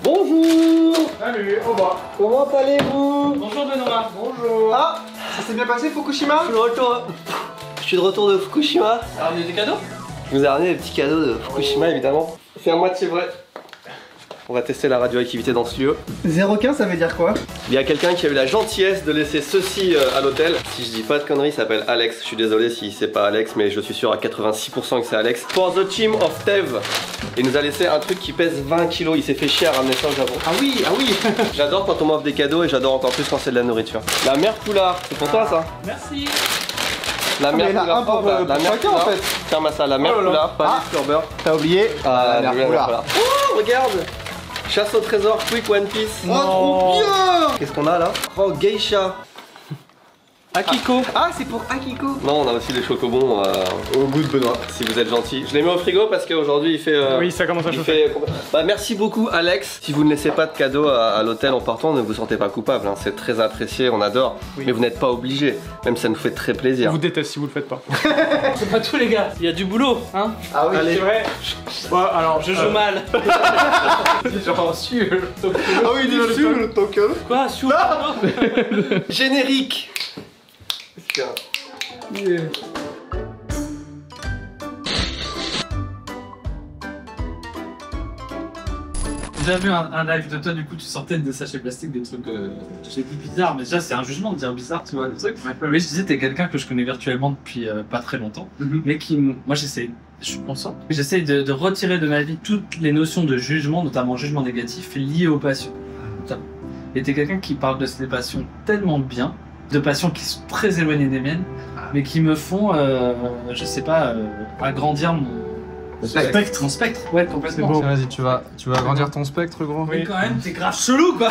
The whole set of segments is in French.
Bonjour. Salut, au revoir. Comment allez-vous? Bonjour Benoît. Bonjour. Ah, ça s'est bien passé Fukushima? Je suis de retour de Fukushima. T'as ramené des cadeaux? Je vous ai ramené des petits cadeaux de Fukushima évidemment. C'est à moitié vrai. On va tester la radioactivité dans ce lieu. 0,15 ça veut dire quoi? Il y a quelqu'un qui a eu la gentillesse de laisser ceci à l'hôtel. Si je dis pas de conneries, il s'appelle Alex. Je suis désolé si c'est pas Alex, mais je suis sûr à 86% que c'est Alex. For the team of Tev. Il nous a laissé un truc qui pèse 20 kg. Il s'est fait chier à ramener ça au Japon. Ah oui, ah oui. J'adore quand on m'offre des cadeaux et j'adore encore plus quand c'est de la nourriture. La mère Poulard, c'est pour toi ça? Merci. La mère Poulard. pour chacun en fait. Ferme ça, la mère Poulard, pas les beurre. T'as oublié? Ah, la mère Poulard. Oh, regarde! Chasse au trésor, Quick One Piece. Oh, trop bien! Qu'est-ce qu'on a là? Oh, Geisha. Akiko. Ah, c'est pour Akiko. Non, on a aussi des chocobons au goût de Benoît, si vous êtes gentil. Je les mets au frigo parce qu'aujourd'hui il fait... oui, ça commence à chauffer. Bah, merci beaucoup Alex. Si vous ne laissez pas de cadeau à l'hôtel en partant, ne vous sentez pas coupable. Hein. C'est très apprécié, on adore. Oui. Mais vous n'êtes pas obligé. Même ça nous fait très plaisir. Je vous déteste si vous le faites pas. C'est pas tout les gars, il y a du boulot, hein. Ah oui, c'est vrai. Bon, alors, je joue mal. Genre, sûr. Ah oui, il dit sûr, le token. Quoi, sûr? Générique. Yeah. J'ai vu un live de toi, du coup tu sortais des sachets plastiques, des trucs, j'ai dit bizarre, mais déjà c'est un jugement de dire bizarre, tu vois, des trucs. Mais je disais, t'es quelqu'un que je connais virtuellement depuis pas très longtemps, mais qui, moi j'essaie, je suis conscient, j'essaie de retirer de ma vie toutes les notions de jugement, notamment jugement négatif, liées aux passions. Et t'es quelqu'un qui parle de ces passions tellement bien, de passions qui sont très éloignées des miennes, mais qui me font, je sais pas, agrandir mon spectre. Mon spectre, ouais, complètement. Bon. Vas-y, tu vas agrandir ton spectre, gros. Oui, quand même, t'es grave chelou, quoi.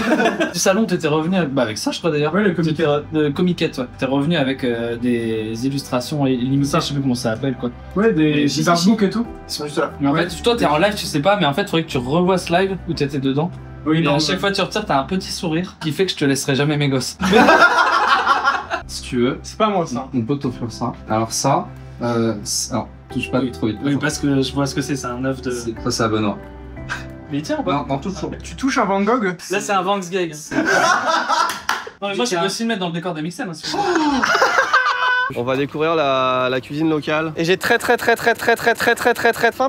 Du salon, t'étais revenu avec ça, je crois d'ailleurs. Ouais, le Comiquette, ouais. T'es revenu avec des illustrations illimitées, je sais plus comment ça s'appelle, quoi. Ouais, des artbooks et tout. Ils sont juste là. Mais en fait, toi, t'es en live, tu sais pas, mais en fait, il faudrait que tu revoies ce live où t'étais dedans. Oui, et à chaque fois que tu retires, t'as un petit sourire qui fait que je te laisserai jamais mes gosses. Si tu veux. C'est pas moi, ça. On peut t'offrir ça. Alors ça, alors, touche pas trop vite. Oui, parce que je vois ce que c'est un œuf de... Ça, c'est à Benoît. Mais tiens, non, touche pas. Tu touches un Van Gogh? Là, c'est un Van Gogh. Non, mais moi, je peux aussi le mettre dans le décor des mixtape. On va découvrir la cuisine locale. Et j'ai très faim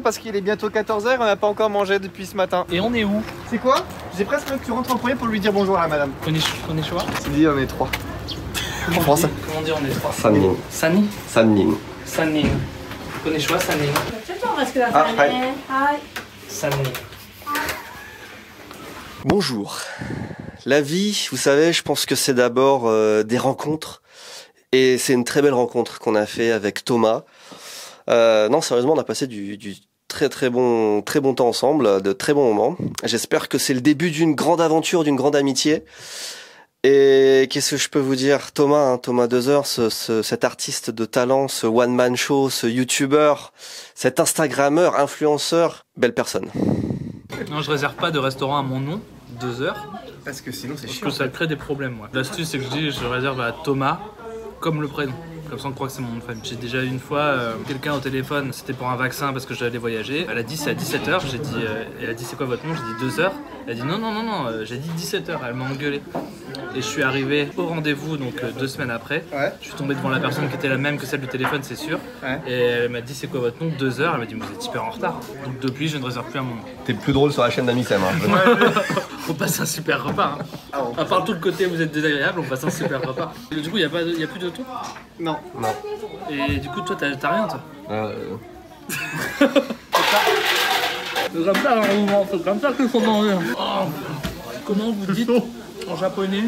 parce qu'il est bientôt 14 h et on n'a pas encore mangé depuis ce matin. Et on est où? C'est quoi? J'ai presque envie que tu rentres en premier pour lui dire bonjour à la madame. Konnichiwa. Tu dis on est 3. En français. Comment dire on est 3? Sannin. Sanni? Sannin. Sannin. Konnichiwa, Sannin. Sannin. Bonjour. La vie, vous savez, je pense que c'est d'abord des rencontres. Et c'est une très belle rencontre qu'on a fait avec Thomas. Non, sérieusement, on a passé du très bon temps ensemble, de très bons moments. J'espère que c'est le début d'une grande aventure, d'une grande amitié. Et qu'est-ce que je peux vous dire, Thomas, Thomas Dezer, cet artiste de talent, ce one-man show, ce youtubeur, cet instagrammeur, influenceur, belle personne. Non, je réserve pas de restaurant à mon nom, 2 heures. Parce que sinon c'est chiant. Parce que ça crée des problèmes, moi. L'astuce, c'est que je réserve à Thomas comme le prénom. Comme ça on croit que c'est mon nom de famille. J'ai déjà eu une fois quelqu'un au téléphone, c'était pour un vaccin parce que j'allais voyager. Elle a dit c'est à 17 h, j'ai dit, elle a dit c'est quoi votre nom? J'ai dit 2 heures. Elle a dit non, j'ai dit 17 h, elle m'a engueulé. Et je suis arrivé au rendez-vous donc 2 semaines après. Ouais. Je suis tombé devant la personne qui était la même que celle du téléphone, c'est sûr. Ouais. Et elle m'a dit c'est quoi votre nom? 2 heures. Elle m'a dit vous êtes hyper en retard. Donc depuis je ne réserve plus à mon nom. T'es plus drôle sur la chaîne d'Amixem. On passe un super repas. Ah bon. À part tout le côté vous êtes désagréable, on passe un super repas. Du coup il y a plus de tout? Non. Et du coup toi t'as rien toi? C'est comme ça un mouvement, c'est comme ça qu'ils sont dans l'air. Oh. Comment vous dites en japonais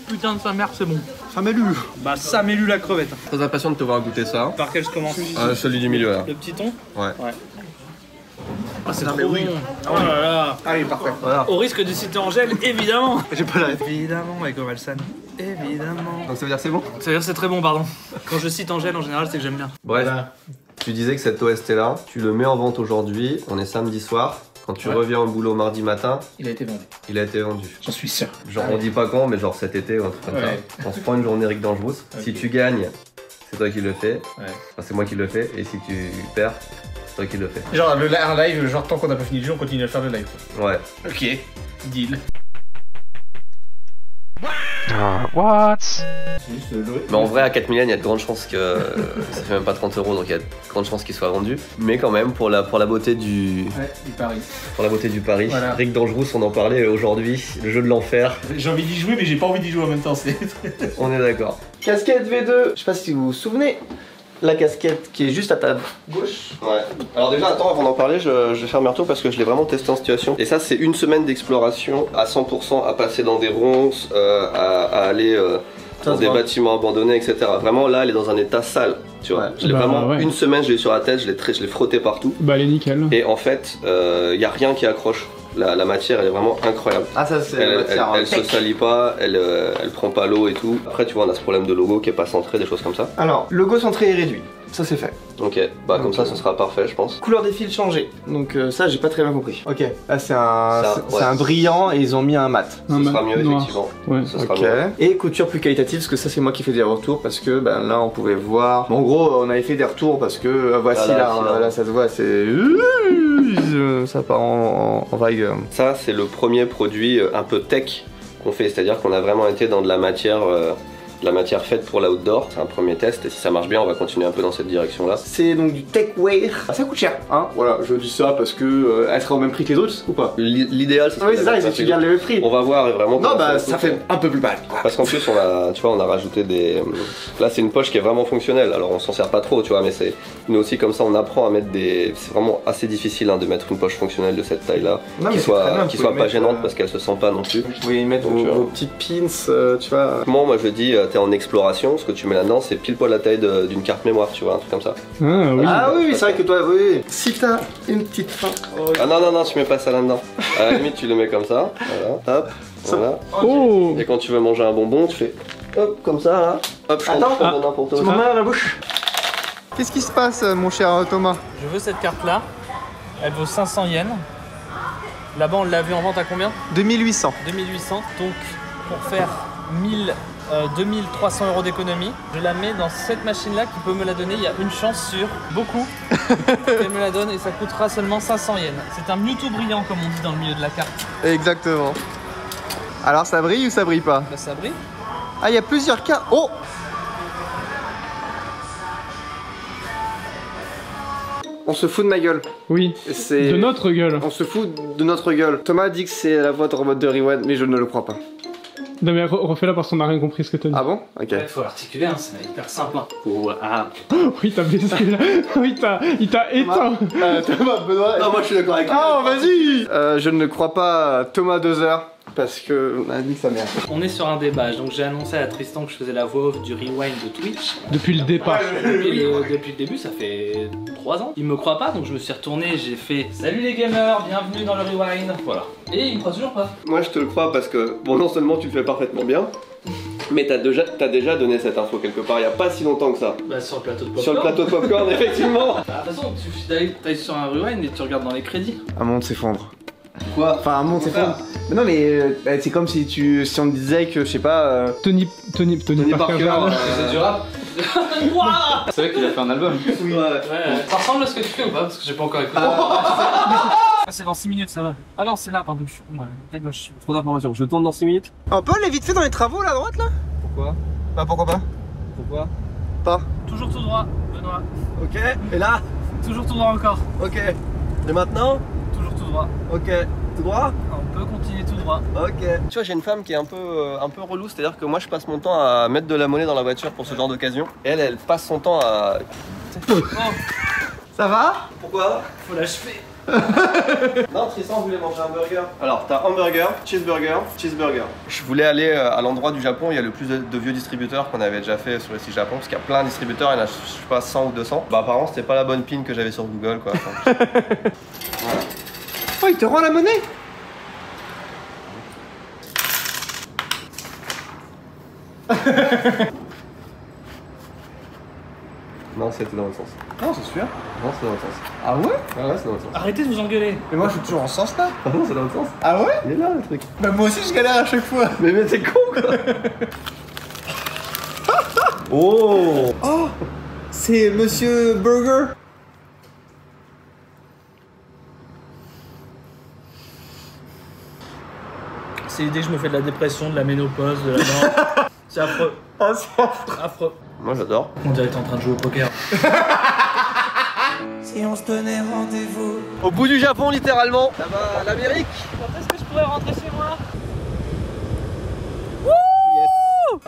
putain de sa mère c'est bon? Samelu. Bah Samelu la crevette. Très impatient de te voir goûter ça. Par quel je commence? Celui du milieu là. Le petit thon? Ouais. Ah c'est trop bon. Oh là là. Ah oui, parfait. Voilà. Au risque de citer Angèle, évidemment. J'ai pas la évidemment avec Orelsan. Évidemment. Donc ça veut dire c'est bon? Ça veut dire c'est très bon, pardon. Quand je cite Angèle en général c'est que j'aime bien. Bref, tu disais que cet OST là, tu le mets en vente aujourd'hui, on est samedi soir. Quand tu reviens au boulot mardi matin, il a été vendu. Il a été vendu. J'en suis sûr. Genre on dit pas quand, mais genre cet été ou un truc comme ça. On se prend une journée Rick Dangerous. Okay. Si tu gagnes, c'est toi qui le fais. Enfin, c'est moi qui le fais. Et si tu perds, c'est toi qui le fais. Genre un live, genre tant qu'on n'a pas fini le jeu, on continue à faire le live. Ouais. Ok. Deal. What? Mais en vrai, à 4 millions, il y a de grandes chances que ça fait même pas 30 euros, donc il y a de grandes chances qu'il soit vendu. Mais quand même, pour la beauté du, Ouais, du pari. pour la beauté du pari, Voilà. Rick Dangerous, on en parlait aujourd'hui, le jeu de l'enfer. J'ai envie d'y jouer, mais j'ai pas envie d'y jouer en même temps. On est d'accord. Casquette V2, je sais pas si vous vous souvenez, la casquette qui est juste à ta gauche. Ouais. Alors déjà, attends, avant d'en parler, je vais faire mes retours parce que je l'ai vraiment testé en situation. Et ça, c'est une semaine d'exploration à 100%, à passer dans des ronces, à aller dans des bâtiments abandonnés, etc. Vraiment, là, elle est dans un état sale. Tu vois, je l'ai Bah, vraiment ouais. une semaine, je l'ai sur la tête, je l'ai frotté partout. Bah, elle est nickel. Et en fait, y a rien qui accroche. La matière, elle est vraiment incroyable. Ah, ça c'est la Elle matière. se salit pas, elle prend pas l'eau et tout. Après, tu vois, on a ce problème de logo qui est pas centré, des choses comme ça. Alors, logo centré et réduit. Ça c'est fait. Ok, bah comme ça, ce sera parfait, je pense. Couleur des fils changée. Donc ça j'ai pas très bien compris. Ok. Là c'est Ça, c'est ouais. un brillant et ils ont mis un mat. Ce sera mieux, noir. effectivement. Ouais. Ce sera Ok. mieux. Et couture plus qualitative parce que ça c'est moi qui fais des retours parce que ben, là on pouvait voir. Bon, en gros on avait fait des retours parce que voici Ah, là, là, c'est là. là ça se voit c'est ça part en vague. Ça, c'est le premier produit un peu tech qu'on fait, c'est-à-dire qu'on a vraiment été dans de la matière faite pour l'outdoor. C'est un premier test et si ça marche bien, on va continuer un peu dans cette direction-là. C'est donc du techwear. Ça coûte cher, hein. Voilà, je dis ça parce que elle sera au même prix que les autres ou pas? L'idéal, c'est Oui c'est ça, tu gardes le prix. On va voir vraiment. Non comment bah ça ça coûte. fait un peu plus mal. Parce qu'en plus, on a rajouté des. Là, c'est une poche qui est vraiment fonctionnelle. Alors, on s'en sert pas trop, tu vois, mais c'est. Nous aussi, comme ça, on apprend à mettre des. C'est vraiment assez difficile hein, de mettre une poche fonctionnelle de cette taille-là, Non, mais qui c'est très bien, qui vous soit pouvez pas mettre, gênante parce qu'elle se sent pas non plus. Vous pouvez y mettre Donc, vos petites pins, tu vois. Moi, je dis, t'es en exploration, ce que tu mets là-dedans, c'est pile poil la taille d'une carte mémoire, tu vois, un truc comme ça. Ah, oui. Ah oui, c'est vrai que toi, oui. Si t'as une petite fin. Ah non, tu mets pas ça là-dedans. À la limite, tu le mets comme ça, voilà, hop, voilà. Oh! Et quand tu veux manger un bonbon, tu fais hop, comme ça, là. Hop, je Attends. t'en donne un pour toi. Tu m'en mets dans la bouche. Qu'est-ce qui se passe, mon cher Thomas? Je veux cette carte-là. Elle vaut 500 yens. Là-bas, on l'a vu en vente à combien? 2800. 2800. Donc, pour faire 2300 euros d'économie, je la mets dans cette machine-là qui peut me la donner. Il y a une chance sur beaucoup qu'elle me la donne et ça coûtera seulement 500 yens. C'est un Mewtwo brillant, comme on dit dans le milieu de la carte. Exactement. Alors ça brille ou ça brille pas? Bah, ça brille. Ah, il y a plusieurs cartes. Oh! On se fout de ma gueule. Oui. C'est... De notre gueule. On se fout de notre gueule. Thomas dit que c'est la voix de robot de Rewind, mais je ne le crois pas. Non, mais refais-la parce qu'on n'a rien compris ce que t'as dit. Ah bon? Ok. Il faut articuler, hein, c'est hyper simple. Hein. Oui, t'as blessé là. Oui, il t'a éteint. Thomas, Benoît. Non, moi, je suis d'accord avec Ah, vas-y! Je ne crois pas à Thomas 2 heures. Parce que on a dit que sa mère. On est sur un débat, donc j'ai annoncé à Tristan que je faisais la voix off du rewind de Twitch. Depuis le départ. Depuis le début, ça fait 3 ans. Il me croit pas, donc je me suis retourné, j'ai fait salut les gamers, bienvenue dans le rewind. Voilà. Et il me croit toujours pas. Moi, je te le crois parce que, bon, non seulement tu le fais parfaitement bien, mais t'as déjà donné cette info quelque part, il y a pas si longtemps que ça. Bah sur le plateau de popcorn. Sur le plateau de popcorn, effectivement. Bah, de toute façon, tu suffit d'aller sur un rewind et tu regardes dans les crédits. Un monde s'effondre. Quoi? Enfin, un monde s'effondre. Mais non, mais c'est comme si on te disait que, je sais pas. Tony Parker, Jr. C'est du rap. Ouah. C'est vrai qu'il a fait un album. Ouais. Ouais, ça ressemble à ce que tu fais ou pas? Parce que j'ai pas encore écouté. C'est dans 6 minutes, ça va. Ah non, c'est là, pardon. Ouais, gauche. Trop d'informations, je tourne dans 6 minutes. On peut aller vite fait dans les travaux là à droite là? Pourquoi? Bah pourquoi pas? Pourquoi? Pas. Toujours tout droit, Benoît. Ok, et là? Toujours tout droit encore. Ok. Et maintenant? Toujours tout droit. Ok. Tout droit? On peut continuer tout droit. Ok. Tu vois, j'ai une femme qui est un peu relou, c'est-à-dire que moi je passe mon temps à mettre de la monnaie dans la voiture pour ce genre d'occasion. Et elle passe son temps à. Ça va? Pourquoi? Faut l'achever. Non, Tristan voulait manger un burger. Alors, t'as hamburger, cheeseburger. Je voulais aller à l'endroit du Japon, il y a le plus de vieux distributeurs qu'on avait déjà fait sur le site Japon, parce qu'il y a plein de distributeurs, il y en a, je sais pas, 100 ou 200. Bah, apparemment, c'était pas la bonne pin que j'avais sur Google, quoi. Enfin, voilà. Oh, il te rend la monnaie? Non, c'était dans le sens. Non, c'est sûr. Non, c'est dans le sens. Ah ouais? Ah ouais, c'est dans le sens. Arrêtez de vous engueuler. Mais moi je suis toujours en sens là. Ah non, c'est dans le sens. Ah ouais? Il est là, le truc. Bah moi aussi je galère à chaque fois. Mais t'es con, quoi. Oh. Oh! C'est Monsieur Burger? C'est dès que je me fais de la dépression, de la ménopause, de la mort. C'est affreux. Ah, c'est affreux. Affreux. Moi j'adore. On dirait que t'es en train de jouer au poker. Si on se donnait rendez-vous. Au bout du Japon littéralement, là-bas l'Amérique. Quand est-ce que je pourrais rentrer chez moi?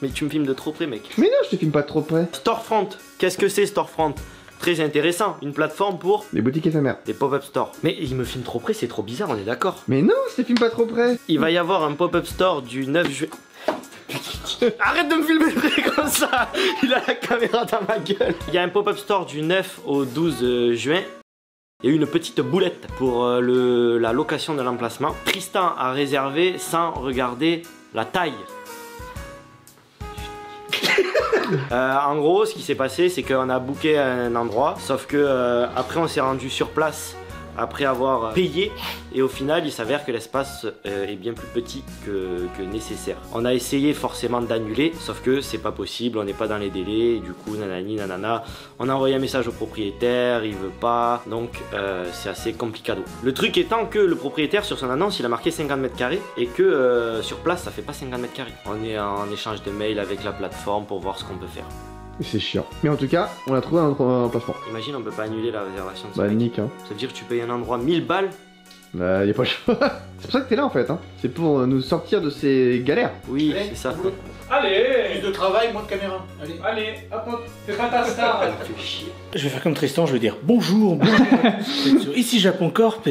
Mais tu me filmes de trop près, mec. Mais non, je te filme pas trop près. Storefront, qu'est-ce que c'est Storefront? Très intéressant, une plateforme pour Les boutiques éphémères. des pop-up stores. Mais il me filme trop près, c'est trop bizarre, on est d'accord. Mais non, je te filme pas trop près. Il va y avoir un pop-up store du 9 juin. Arrête de me filmer près comme ça. Il a la caméra dans ma gueule. Il y a un pop-up store du 9 au 12 juin. Il y a eu une petite boulette pour la location de l'emplacement. Tristan a réservé sans regarder la taille. En gros, ce qui s'est passé, c'est qu'on a booké un endroit, sauf que après on s'est rendu sur place après avoir payé, et au final il s'avère que l'espace est bien plus petit que nécessaire. On a essayé forcément d'annuler, sauf que c'est pas possible, on n'est pas dans les délais, et du coup nanani nanana, on a envoyé un message au propriétaire, il veut pas, donc c'est assez complicado. Le truc étant que le propriétaire sur son annonce il a marqué 50 mètres carrés et que sur place ça fait pas 50 mètres carrés. On est en échange de mails avec la plateforme pour voir ce qu'on peut faire. C'est chiant. Mais en tout cas, on a trouvé un emplacement. Imagine, on peut pas annuler la réservation de ce Bah, mec. nique, hein. Ça veut dire que tu payes un endroit 1000 balles. Bah, y a pas le choix. C'est pour ça que t'es là en fait, hein. C'est pour nous sortir de ces galères. Oui, c'est ça. Allez, plus de travail, moins de caméra. Allez, hop hop, fais pas ta star. Je vais faire comme Tristan, je vais dire bonjour, bonjour. Ici Japon Corp.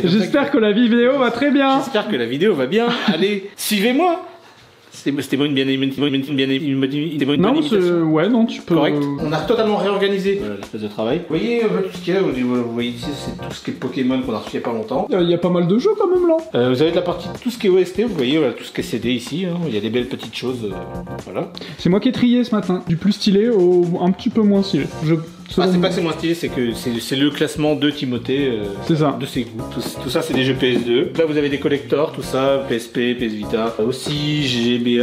J'espère que la vidéo va très bien. J'espère que la vidéo va bien. Allez, suivez-moi. C'était bonne imitation. Non, ouais, non, tu peux. Correct. On a totalement réorganisé l'espèce de travail. Vous voyez tout ce qu'il y a, vous voyez ici, c'est tout ce qui est Pokémon qu'on a reçu il y a pas longtemps. Il y a pas mal de jeux quand même là. Vous avez de la partie tout ce qui est OST, vous voyez voilà, tout ce qui est CD ici, hein. Il y a des belles petites choses, voilà. C'est moi qui ai trié ce matin. Du plus stylé au un petit peu moins stylé. Ah, c'est pas que c'est moins stylé, c'est que c'est le classement de Timothée, c'est ça. De ses goûts. Tout ça, c'est des jeux PS2. Là, vous avez des collectors, tout ça, PSP, PS Vita. Aussi GBA.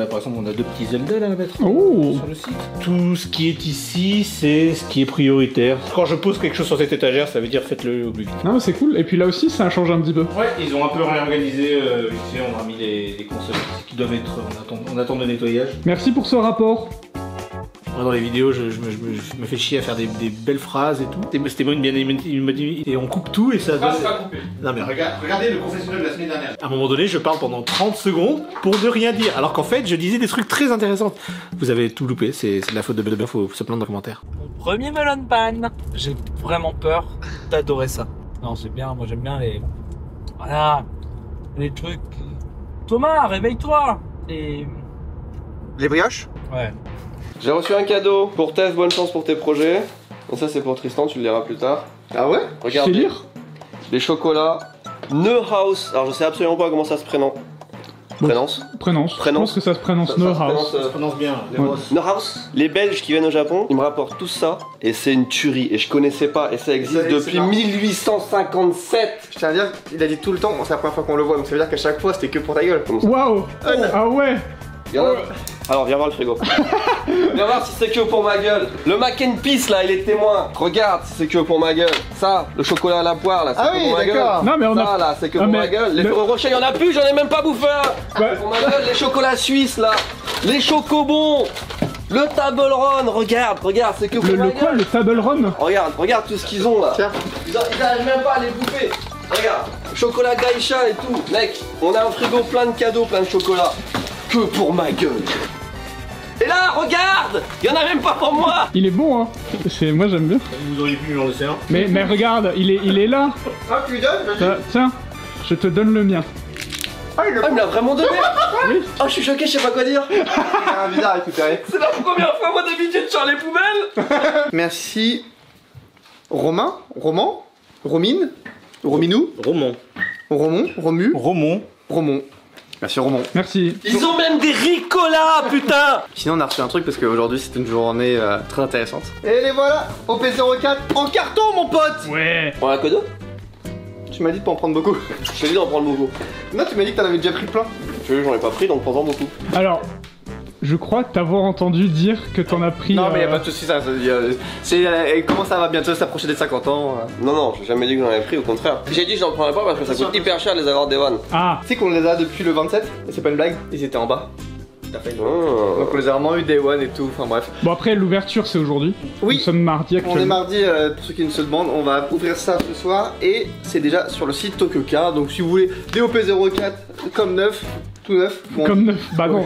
Par exemple, on a 2 petits Zelda là à mettre sur le site. Tout ce qui est ici, c'est ce qui est prioritaire. Quand je pose quelque chose sur cette étagère, ça veut dire faites-le au plus vite. Non, c'est cool. Et puis là aussi, ça a changé un petit peu. Ouais, ils ont un peu réorganisé. Ici, on a mis les consoles qui doivent être en attente de nettoyage. Merci pour ce rapport. Dans les vidéos, je me fais chier à faire des belles phrases et tout. C'était bon, et on coupe tout et ça donne... c'est pas coupé. Non mais Regardez le confessionnal de la semaine dernière. à un moment donné, je parle pendant 30 secondes pour ne rien dire, alors qu'en fait, je disais des trucs très intéressants. Vous avez tout loupé, c'est de la faute de Belle, faut se plaindre dans les commentaires. Mon premier melon pan. J'ai vraiment peur d'adorer ça. Non, c'est bien, moi j'aime bien les... Voilà, les trucs... Thomas, réveille-toi. Et... Les brioches? Ouais. J'ai reçu un cadeau pour Tev, bonne chance pour tes projets. Et ça c'est pour Tristan, tu le liras plus tard. Ah ouais? Regarde. C'est lire. Les chocolats Neuhaus. Alors je sais absolument pas comment ça se prénonce. Prénonce. Je pense que ça se prononce Neuhaus. Ça se prononce bien. Neuhaus. Les Belges qui viennent au Japon, ils me rapportent tout ça et c'est une tuerie et je connaissais pas et ça existe depuis 1857. Je tiens à dire, il a dit tout le temps, c'est la première fois qu'on le voit, donc ça veut dire qu'à chaque fois c'était que pour ta gueule. Waouh. Ah ouais. Alors viens voir le frigo. Viens voir si c'est que pour ma gueule. Le mac and peace là, il est témoin. Regarde si c'est que pour ma gueule. Ça, le chocolat à la poire là, c'est que pour ma gueule. Non mais on Ça a... là, c'est que pour ma gueule. Les Ferrero Rocher, y'en a plus, j'en ai même pas bouffé un. C'est pour ma gueule. Les chocolats suisses là. Les chocobons. Le Table Run, regarde, c'est que pour ma Le gueule. quoi? Le Table Run? Regarde tout ce qu'ils ont là. Tiens. Ils arrivent même pas à les bouffer. Regarde, chocolat Gaïcha et tout. Mec, on a un frigo plein de cadeaux, plein de chocolat. Que pour ma gueule. Et là, regarde! Y'en a même pas pour moi! Il est bon, hein. Moi j'aime bien. Vous auriez pu en laisser un. Mais regarde, il est là. Ah, tu lui donnes? Tiens, je te donne le mien. Ah, il me l'a vraiment donné! Oui. Oh, je suis choqué, je sais pas quoi dire! Ah, bizarre, récupéré. C'est la première fois, moi, d'habitude, sur les poubelles! Merci. Romain? Romine? Rominou? Romon. Romon. Merci Romon. Merci. Ils ont même des ricolas, putain! Sinon on a reçu un truc parce qu'aujourd'hui c'était une journée très intéressante. Et les voilà, OP04 en carton mon pote! Ouais. On a un cadeau? Tu m'as dit de pas en prendre beaucoup. Je t'ai dit d'en prendre beaucoup. Non, tu m'as dit que t'en avais déjà pris plein. J'en ai pas pris, donc prends-en beaucoup. Alors, Je crois t'avoir entendu dire que t'en as pris... Non mais y'a pas de soucis, ça, elle commence à bientôt s'approcher des 50 ans. Non, j'ai jamais dit que j'en avais pris, au contraire. J'ai dit que j'en prendrais pas parce que ça coûte hyper cher de les avoir Day One. Ah. Tu sais qu'on les a depuis le 27, et c'est pas une blague, ils étaient en bas. Donc on les a vraiment eu Day One et tout, enfin bref. Bon après l'ouverture c'est aujourd'hui. Oui. Nous sommes mardi actuellement. On est mardi, pour ceux qui ne se demandent, on va ouvrir ça ce soir et c'est déjà sur le site Tokyo Car. Donc si vous voulez DOP04 comme neuf, tout neuf. Bon, comme neuf, bah non,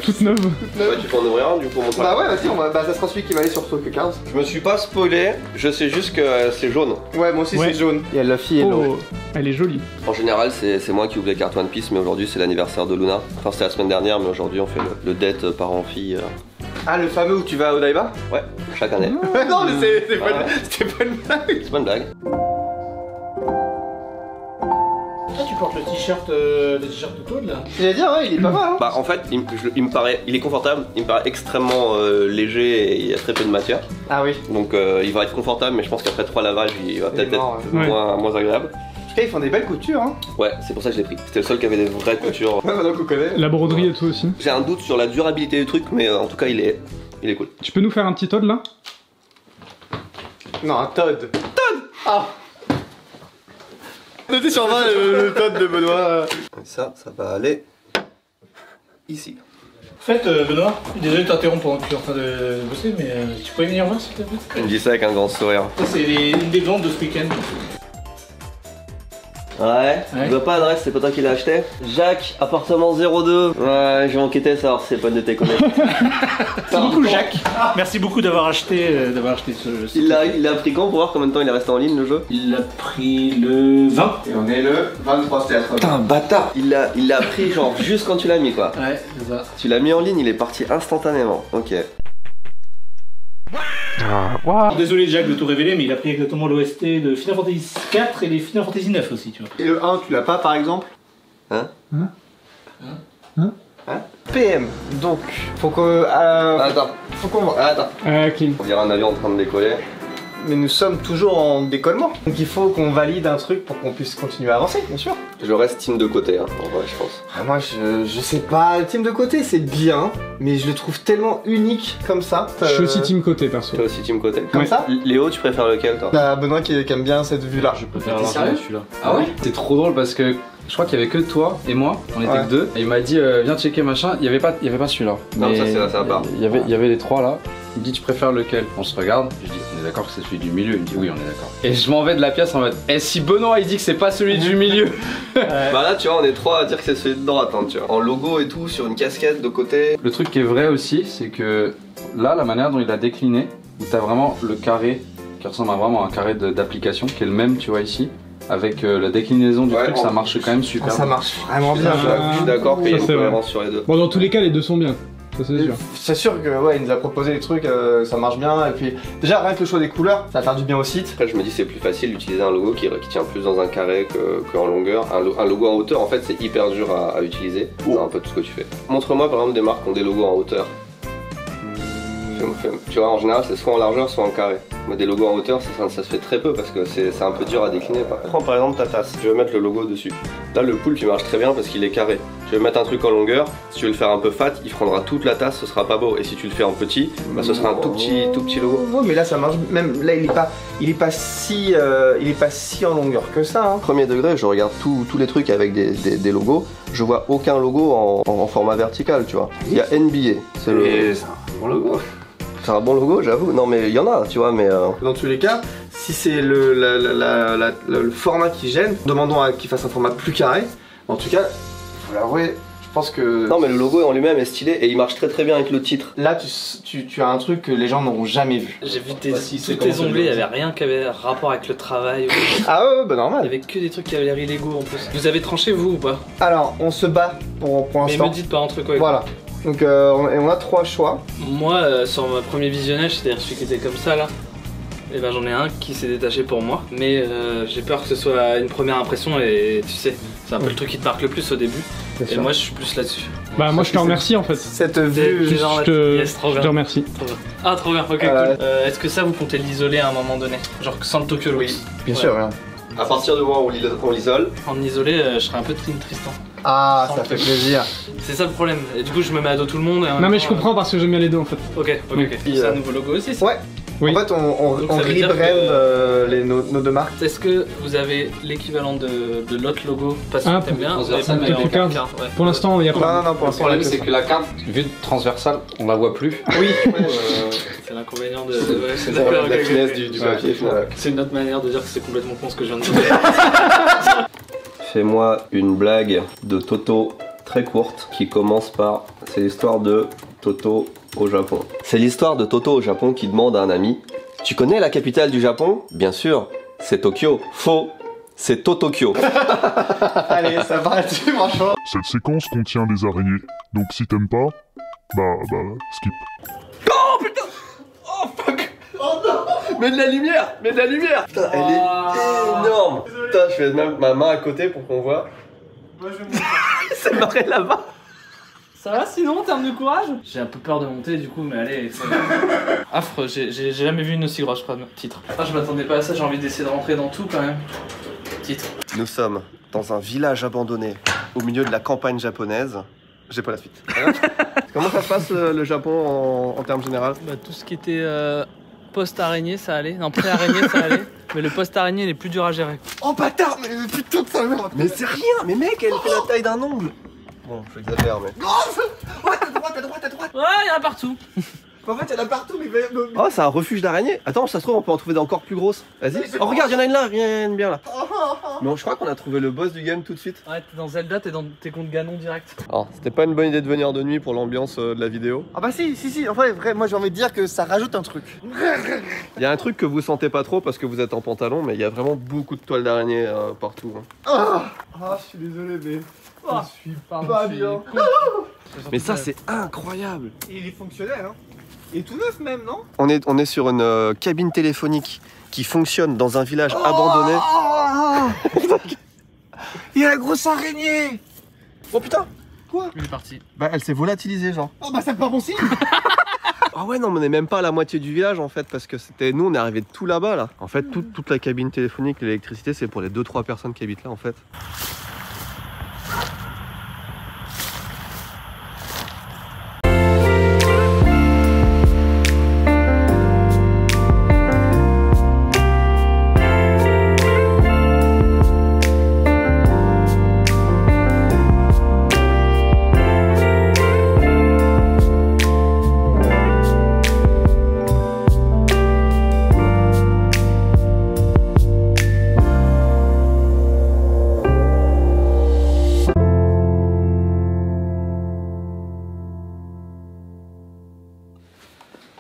toute neuve. Ouais, tu peux en ouvrir un du coup, mon frère. Bah ouais, vas-y, ça sera celui qui va aller sur Tokyo Car. Je me suis pas spoilé, je sais juste que c'est jaune. Ouais, moi aussi c'est jaune. Il y a Luffy et Oh, elle est jolie. En général, c'est moi qui ouvre les cartes One Piece, mais aujourd'hui c'est l'anniversaire de Luna. Enfin, c'était la semaine dernière, mais aujourd'hui on fait le date parent-fille. Ah, le fameux où tu vas au Odaiba? Ouais, chaque année. Non, mais c'était pas une blague. C'est pas une blague. Toi, tu portes le t-shirt Toad là? J'allais dire, ouais, il est pas mal. Hein. Bah, en fait, il me paraît, il est confortable, il me paraît extrêmement léger et il y a très peu de matière. Ah oui. Donc il va être confortable, mais je pense qu'après 3 lavages, il va peut-être être moins agréable. En tout cas, ils font des belles coutures, hein. Ouais, c'est pour ça que je l'ai pris. C'était le seul qui avait des vraies coutures. Ouais, maintenant qu'on connaît. La broderie et tout aussi. J'ai un doute sur la durabilité du truc, mais en tout cas, il est cool. Tu peux nous faire un petit Toad là? Non, un Toad. Ah. Notez sur 20 le Toad de Benoît. Ça va aller ici. En fait, Benoît, désolé de t'interrompre pendant que tu es en train de bosser, mais tu pourrais venir voir s'il te plaît? Il me dit ça avec un grand sourire. Ça, c'est une des ventes de ce week-end. Ouais, je vois pas l'adresse, c'est pas toi qui l'as acheté. Jacques, appartement 02. Ouais, je vais enquêter, savoir si c'est pas de tes collègues. Merci beaucoup, Jacques. Merci beaucoup d'avoir acheté ce. Il l'a pris quand pour voir combien de temps il est resté en ligne le jeu? Il l'a pris le 20. Et on est le 23 théâtre. Putain, bâtard! Il l'a pris genre juste quand tu l'as mis quoi. Ouais, c'est ça. Tu l'as mis en ligne, il est parti instantanément. Ok. Wow. Désolé Jacques de tout révéler, mais il a pris exactement l'OST de Final Fantasy 4 et les Final Fantasy 9 aussi, tu vois. Et le 1, tu l'as pas par exemple? Hein? PM, donc, faut que. Attends. Faut qu'on voit. Attends. Clean. On dirait un avion en train de décoller. Mais nous sommes toujours en décollement. Donc il faut qu'on valide un truc pour qu'on puisse continuer à avancer, bien sûr. Je reste team de côté, hein, en vrai, je pense. Ah, moi, je sais pas. Le team de côté, c'est bien, mais je le trouve tellement unique comme ça. Je suis aussi team côté perso. Toi aussi team côté. Comme ça? Léo, tu préfères lequel toi? Bah, Benoît qui aime bien cette vue-là. Je préfère largement celui-là. Ah ouais? C'est trop drôle parce que je crois qu'il y avait que toi et moi, on était que deux. Et il m'a dit viens checker machin, il y avait pas celui-là. Non, mais ça c'est à part. Il y avait les trois là. Il me dit tu préfères lequel? On se regarde, je dis on est d'accord que c'est celui du milieu, il me dit oui on est d'accord. Et je m'en vais de la pièce en mode si Benoît il dit que c'est pas celui du milieu. Bah là tu vois on est trois à dire que c'est celui de droite hein, tu vois. En logo et tout, sur une casquette de côté. Le truc qui est vrai aussi c'est que là la manière dont il a décliné, où t'as vraiment le carré qui ressemble à vraiment un carré d'application qui est le même tu vois ici. Avec la déclinaison du truc, ça marche quand même super. Ça marche vraiment bien. Je suis d'accord qu'il y a une cohérence sur les deux. Bon dans tous les cas les deux sont bien. Ça c'est sûr. C'est sûr que ouais, il nous a proposé des trucs, ça marche bien. Et puis déjà rien que le choix des couleurs, ça va faire du bien au site. Après je me dis c'est plus facile d'utiliser un logo qui tient plus dans un carré qu'en longueur. Un logo en hauteur en fait c'est hyper dur à utiliser. C'est un peu tout ce que tu fais. Montre-moi par exemple des marques qui ont des logos en hauteur. Tu vois en général c'est soit en largeur soit en carré. Moi des logos en hauteur ça se fait très peu parce que c'est un peu dur à décliner. Prends par exemple ta tasse, tu veux mettre le logo dessus. Là le pool tu marches très bien parce qu'il est carré. Tu veux mettre un truc en longueur, si tu veux le faire un peu fat, il prendra toute la tasse, ce sera pas beau. Et si tu le fais en petit, bah ce sera un tout petit logo. Ouais mais là ça marche, même là il est pas si en longueur que ça. Hein. Premier degré, je regarde tous les trucs avec des logos, je vois aucun logo en format vertical, tu vois. Il y a NBA, c'est un bon logo. C'est un bon logo, j'avoue. Non mais il y en a, tu vois, mais... Dans tous les cas, si c'est le format qui gêne, demandons à qu'il fasse un format plus carré. En tout cas, faut l'avouer, je pense que... Non mais le logo en lui-même est stylé et il marche très très bien avec le titre. Là, tu as un truc que les gens n'auront jamais vu. J'ai vu tous tes onglets, il n'y avait rien qui avait rapport avec le travail. Ah ouais, bah normal. Il y avait que des trucs qui avaient l'air illégaux en plus. Vous avez tranché vous ou pas? Alors, on se bat pour l'instant. Mais me dites pas entre quoi. Voilà. Donc on a 3 choix. Moi, sur mon premier visionnage, c'est-à-dire celui qui était comme ça là, et ben j'en ai un qui s'est détaché pour moi. Mais j'ai peur que ce soit une première impression et tu sais, c'est un peu le truc qui te marque le plus au début. Et moi je suis plus là-dessus. Bah moi je te remercie en fait. Cette vue, je te remercie. Trop bien. Ah trop bien, ok cool. Est-ce que ça vous comptez l'isoler à un moment donné? Genre sans le Tokyo Lux? Bien sûr, ouais. À partir du moment où on l'isole. En isolé, je serais un peu Tristan. Ah, ça fait plaisir. C'est ça le problème. Et du coup, je me mets à dos tout le monde. Et non, mais je comprends parce que j'aime bien les deux en fait. Ok. C'est un nouveau logo aussi, ça? Ouais. Oui. En fait, on rebrand nos deux marques. Est-ce que vous avez l'équivalent de l'autre logo? Parce que t'aimes bien. Pour l'instant, il n'y a pas. Non, pour le problème, c'est que la carte, vue transversale, on la voit plus. Oui. C'est l'inconvénient de. C'est la finesse du papier. C'est une autre manière de dire que c'est complètement con ce que je viens de dire. Fais-moi une blague de Toto très courte qui commence par c'est l'histoire de Toto au Japon. C'est l'histoire de Toto au Japon qui demande à un ami: tu connais la capitale du Japon? Bien sûr, c'est Tokyo. Faux, c'est Totokyo. Allez, ça va là-dessus, franchement. Cette séquence contient des araignées, donc si t'aimes pas, bah, skip. Oh putain! Oh fuck! Oh non! Mets de la lumière! Mets de la lumière! Putain, elle est énorme! Putain, je vais mettre ma main à côté pour qu'on voit. Moi, je vais Ça m'arrête là-bas! Ça va sinon en termes de courage? J'ai un peu peur de monter du coup, mais allez. Affreux, j'ai jamais vu une aussi grosse titre. Ah, je m'attendais pas à ça, j'ai envie d'essayer de rentrer dans tout quand même. Titre. Nous sommes dans un village abandonné au milieu de la campagne japonaise. J'ai pas la suite. Comment ça se passe le Japon en termes généraux? Bah, tout ce qui était post-araignée, ça allait. Non, pré-araignée, ça allait. Mais le post-araignée, il est plus dur à gérer. Oh bâtard, mais putain de sa mère. Mais c'est rien, mais mec, elle fait la taille d'un ongle. Bon, j'exagère, mais. Ouais, à droite. Ouais, il y en a partout. En fait, il y en a partout, mais. Oh, c'est un refuge d'araignées. Attends, ça se trouve, on peut en trouver encore plus grosses. Vas-y. Oh, regarde, il y en a une là, il y en a une bien là. Mais bon, je crois qu'on a trouvé le boss du game tout de suite. Ouais, t'es dans Zelda, t'es contre Ganon direct. Alors, c'était pas une bonne idée de venir de nuit pour l'ambiance de la vidéo. Ah bah si, en fait, moi j'ai envie de dire que ça rajoute un truc. Il y a un truc que vous sentez pas trop parce que vous êtes en pantalon, mais il y a vraiment beaucoup de toiles d'araignée partout. Ah, je suis désolé, mais. Je suis pas bien. Mais ça, c'est incroyable. Et il est fonctionnel, hein. Et tout neuf même, non? On est sur une cabine téléphonique qui fonctionne dans un village abandonné. Il y a la grosse araignée. Oh putain! Quoi? Il est parti. Bah elle s'est volatilisée genre. Oh bah ça pas bon signe. Ah ouais non mais on est même pas à la moitié du village en fait parce que c'était nous on est arrivé de tout là-bas là. En fait toute la cabine téléphonique, l'électricité c'est pour les 2-3 personnes qui habitent là en fait.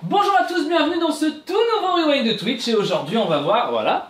Bonjour à tous, bienvenue dans ce tout nouveau rewind de Twitch et aujourd'hui on va voir, voilà,